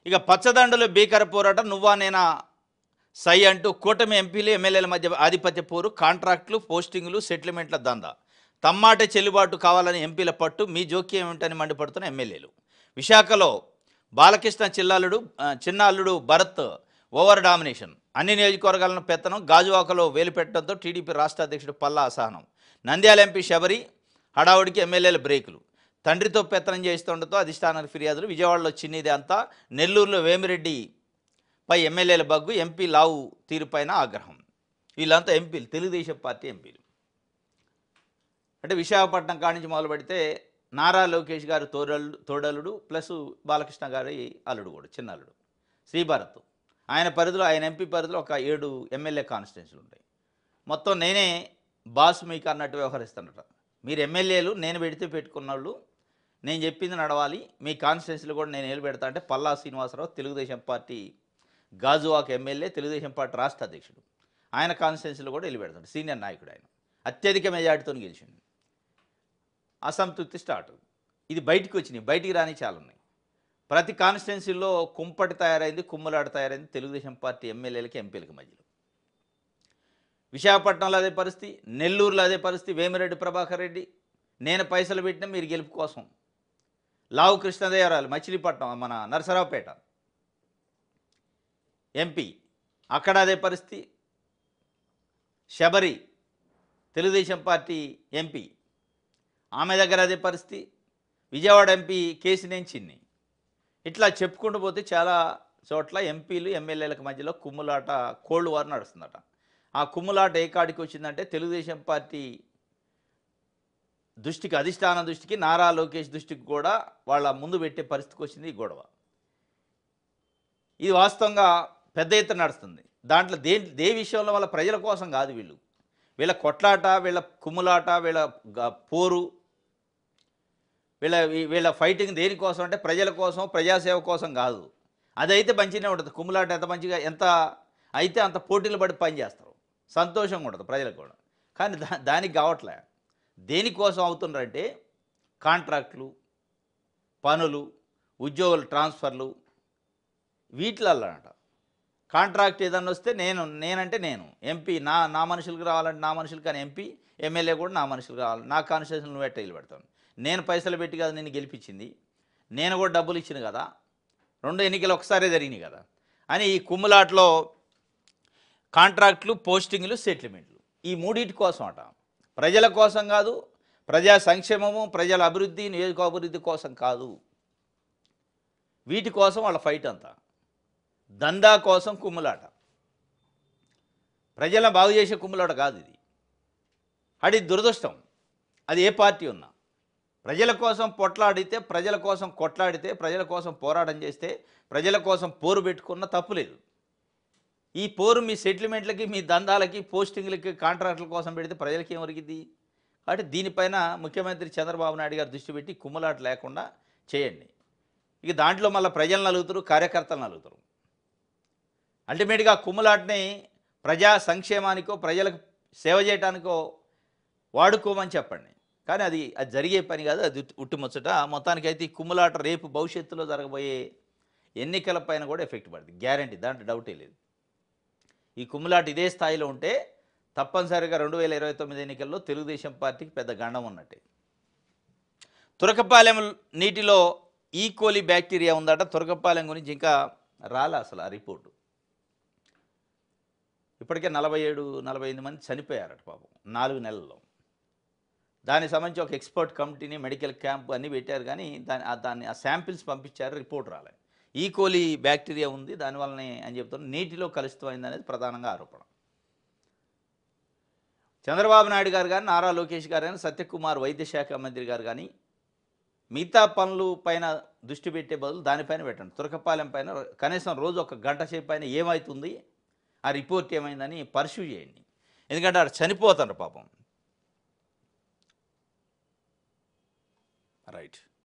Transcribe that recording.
ఇక పచ్చదండలు భీకర పోరాటం నువ్వా నేనా సై అంటూ కూటమి ఎంపీలు ఎమ్మెల్యేల మధ్య ఆధిపత్య పోరు, కాంట్రాక్టులు, పోస్టింగులు, సెటిల్మెంట్ల దందా. తమ్మాటే చెల్లుబాటు కావాలని ఎంపీల పట్టు, మీ జోక్యం ఏమిటని మండిపడుతున్న ఎమ్మెల్యేలు. విశాఖలో బాలకృష్ణ చిన్నాల్లుడు భరత్ ఓవర్ డామినేషన్, అన్ని నియోజకవర్గాలను పెత్తనం, గాజువాకలో వేలు పెట్టడంతో టీడీపీ రాష్ట్ర అధ్యక్షుడు పల్లా అసహనం. నంద్యాల ఎంపీ శబరి హడావుడికి ఎమ్మెల్యేల బ్రేకులు. తండ్రితో పెత్తనం చేస్తుండటంతో అధిష్టానానికి ఫిర్యాదులు. విజయవాడలో చిన్నిది అంతా, నెల్లూరులో వేమిరెడ్డి పై ఎమ్మెల్యేల బగ్గు, ఎంపీ లావు తీరుపైన ఆగ్రహం. వీళ్ళంతా ఎంపీలు, తెలుగుదేశం పార్టీ ఎంపీలు. అంటే విశాఖపట్నం కాడి నుంచి మొదలు పెడితే నారా లోకేష్ గారు తోడలుడు ప్లస్ బాలకృష్ణ గారి అల్లుడు కూడా చిన్నల్లుడు శ్రీభరత్. ఆయన పరిధిలో, ఆయన ఎంపీ పరిధిలో ఒక 7 ఎమ్మెల్యే కాన్స్టిట్యున్సీలు ఉంటాయి. మొత్తం నేనే బాస్ మీకు అన్నట్టు వ్యవహరిస్తున్నట. మీరు ఎమ్మెల్యేలు నేను పెడితే పెట్టుకున్న వాళ్ళు, నేను చెప్పింది నడవాలి, మీ కాన్స్టిట్యున్సీలు కూడా నేను ఏలు పెడతా అంటే Palla Srinivasarao Telugu Desam party Gajuwaka MLA, Telugu Desam party రాష్ట్ర అధ్యక్షుడు. ఆయన కాన్స్టిట్యున్సీలో కూడా వెళ్ళి పెడతాడు. సీనియర్ నాయకుడు ఆయన, అత్యధిక మెజార్టీతో గెలిచింది. అసంతృప్తి స్టార్ట్. ఇది బయటికి వచ్చినాయి, బయటికి రాని చాలా ఉన్నాయి. ప్రతి కాన్స్టిట్యున్సీలో కుంపటి తయారైంది, కుమ్మలాట తయారైంది తెలుగుదేశం పార్టీ ఎమ్మెల్యేలకి ఎంపీలకి మధ్యలో. విశాఖపట్నంలో అదే పరిస్థితి, నెల్లూరులో అదే పరిస్థితి. వేమిరెడ్డి ప్రభాకర్ రెడ్డి, నేను పైసలు పెట్టినా మీరు గెలుపు కోసం. లావు కృష్ణదేవరాయలు మచిలీపట్నం, మన నరసరావుపేట ఎంపీ, అక్కడ అదే పరిస్థితి. శబరి తెలుగుదేశం పార్టీ ఎంపీ, ఆమె దగ్గర అదే పరిస్థితి. విజయవాడ ఎంపీ కేసినేని చిన్ని. ఇట్లా చెప్పుకుంటూ పోతే చాలా చోట్ల ఎంపీలు ఎమ్మెల్యేలకు మధ్యలో కుమ్ములాట, కోల్డ్ వార్ నడుస్తుందట. ఆ కుమ్ములాట ఏ కాడికి వచ్చిందంటే తెలుగుదేశం పార్టీ దృష్టికి, అధిష్టానం దృష్టికి, నారా లోకేష్ దృష్టికి కూడా వాళ్ళ ముందు పెట్టే పరిస్థితికి వచ్చింది ఈ గొడవ. ఇది వాస్తవంగా పెద్ద ఎత్తున నడుస్తుంది. దాంట్లో దే విషయంలో వాళ్ళ ప్రజల కోసం కాదు, వీళ్ళ కొట్లాట, వీళ్ళ కుమ్ములాట, వీళ్ళ పోరు, వీళ్ళ ఫైటింగ్ దేనికోసం అంటే ప్రజల కోసం, ప్రజాసేవ కోసం కాదు. అదైతే మంచిగానే ఉంటుంది. కుమ్ములాట ఎంత మంచిగా, ఎంత అయితే అంత పోటీలు పడి పనిచేస్తారు, సంతోషంగా ఉంటుంది ప్రజలకు కూడా. కానీ దానికి కావట్లే. దేనికోసం అవుతుందంటే కాంట్రాక్టులు, పనులు, ఉద్యోగుల ట్రాన్స్ఫర్లు, వీటిలల్లో అంట. కాంట్రాక్ట్ ఏదన్నా వస్తే నేనంటే నేను ఎంపీ, నా మనుషులకు రావాలంటే నా మనుషులు, కానీ ఎంపీ ఎమ్మెల్యే కూడా నా మనుషులకు రావాలి. నా కాన్స్టిట్యూషన్ నువ్వు ఎట్ట పెడతాను, నేను పైసలు పెట్టి కదా నిన్ను గెలిపించింది, నేను కూడా డబ్బులు ఇచ్చిన కదా, 2 ఎన్నికలు ఒకసారే జరిగినాయి కదా అని ఈ కుమ్ములాట్లో కాంట్రాక్టులు, పోస్టింగ్లు, సెటిల్మెంట్లు, ఈ మూడింటి కోసం అట. ప్రజల కోసం కాదు, ప్రజా సంక్షేమము, ప్రజల అభివృద్ధి, నియోజకాభివృద్ధి కోసం కాదు. వీటి కోసం వాళ్ళ ఫైట్ అంతా. దందా కోసం కుమ్ములాట, ప్రజలను బాగు చేసే కుమ్ములాట కాదు ఇది. అది దురదృష్టం. అది ఏ పార్టీ ఉన్నా ప్రజల కోసం పొట్లాడితే, ప్రజల కోసం కొట్లాడితే, ప్రజల కోసం పోరాటం చేస్తే, ప్రజల కోసం పోరు పెట్టుకున్న తప్పులేదు. ఈ పోరు మీ సెటిల్మెంట్లకి, మీ దందాలకి, పోస్టింగ్లకి, కాంట్రాక్టుల కోసం పెడితే ప్రజలకి ఏం ఒరిగిద్ది? కాబట్టి దీనిపైన ముఖ్యమంత్రి చంద్రబాబు నాయుడు గారు దృష్టి పెట్టి కుమ్ములాట లేకుండా చేయండి. ఇక దాంట్లో మళ్ళీ ప్రజలు నలుగుతారు, కార్యకర్తలు నలుగుతారు. అల్టిమేట్గా కుమ్ములాటని ప్రజా సంక్షేమానికో, ప్రజలకు సేవ చేయడానికో వాడుకోమని చెప్పండి. కానీ అది జరిగే పని కాదు, అది ఉట్టుముచ్చట. మొత్తానికైతే ఈ కుమ్ములాట రేపు భవిష్యత్తులో జరగబోయే ఎన్నికల పైన కూడా ఎఫెక్ట్ పడుతుంది, గ్యారంటీ, దాంట్లో డౌటే లేదు. ఈ కుమ్ములాట ఇదే స్థాయిలో ఉంటే తప్పనిసరిగా 2029 ఎన్నికల్లో తెలుగుదేశం పార్టీకి పెద్ద గండం ఉన్నట్టే. తురకపాలెం నీటిలో ఈకోలి బ్యాక్టీరియా ఉందట. తురకపాలెం గురించి ఇంకా రాలే అసలు ఆ రిపోర్టు. ఇప్పటికే 47-48 మంది చనిపోయారట పాపం 4 నెలల్లో. దానికి సంబంధించి ఒక ఎక్స్పర్ట్ కమిటీని, మెడికల్ క్యాంప్ అన్నీ పెట్టారు, కానీ ఆ శాంపిల్స్ పంపించారు, రిపోర్ట్ రాలేదు. ఈకోలి బ్యాక్టీరియా ఉంది దానివల్లనే అని చెప్తున్నారు. నీటిలో కలుషితమైంది అనేది ప్రధానంగా ఆరోపణ. చంద్రబాబు నాయుడు గారు కానీ, నారా లోకేష్ గారు కానీ, సత్యకుమార్ వైద్య శాఖ మంత్రి గారు కానీ మిగతా పనులు పైన దృష్టి పెట్టే బదులు దానిపైన పెట్టండి. తురకపాలెం పైన కనీసం రోజు 1 గంట సేపు పైన ఏమవుతుంది, ఆ రిపోర్ట్ ఏమైందని పర్స్యూ చేయండి. ఎందుకంటే అక్కడ చనిపోతారు పాపం. రైట్.